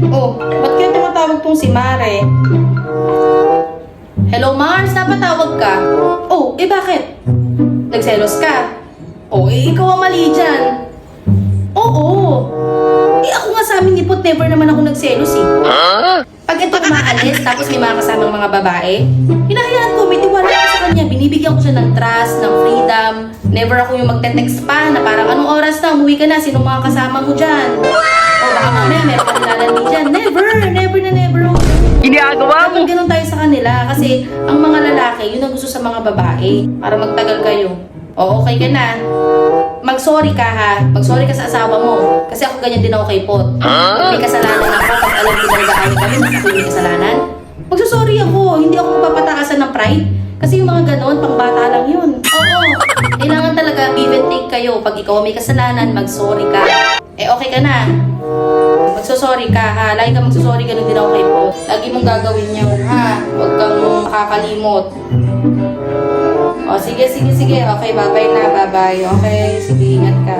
Oh, ba't kaya tumatawag tong si Mare? Hello, Mars, napatawag ka? Oh, bakit? Nagselos ka? Oh, ikaw ang mali dyan. Oo. Ako nga sa amin ni Put, never naman ako nagselos eh. Pag ito umaalis, tapos may mga kasamang mga babae, hinahayaan ko, may tiwala ko sa kanya. Binibigyan ko siya ng trust, ng freedom. Never ako yung magte-text pa na parang anong oras na, umuwi ka na, sino mga kasama mo dyan? O baka mamaya meron ka nilalandi dyan. Never na never. Ginagawa mo! Dapat ganun tayo sa kanila kasi ang mga lalaki, yun ang gusto sa mga babae para magtagal kayo. O okay ka na. Mag-sorry ka ha. Mag-sorry ka sa asawa mo. Kasi ako ganyan din ako kay Pot. May kasalanan ako pag alam ko nag-aaway kami, ako may kasalanan. Magsasorry ako. Hindi ako magpapataasan ng pride. Kasi yung mga ganon, pangbata lang yun. Oo. Kailangan talaga give and take kayo. Pag ikaw may kasalanan, mag-sorry ka. Okay ka na. Magsasorry ka ha. Lagi ka magsasorry, ganun din ako kay Pot. Lagi mong gagawin yun ha. Huwag kang makakalimot. O, sige. Okay, bye-bye na, bye-bye. Okay, sige, ingat ka.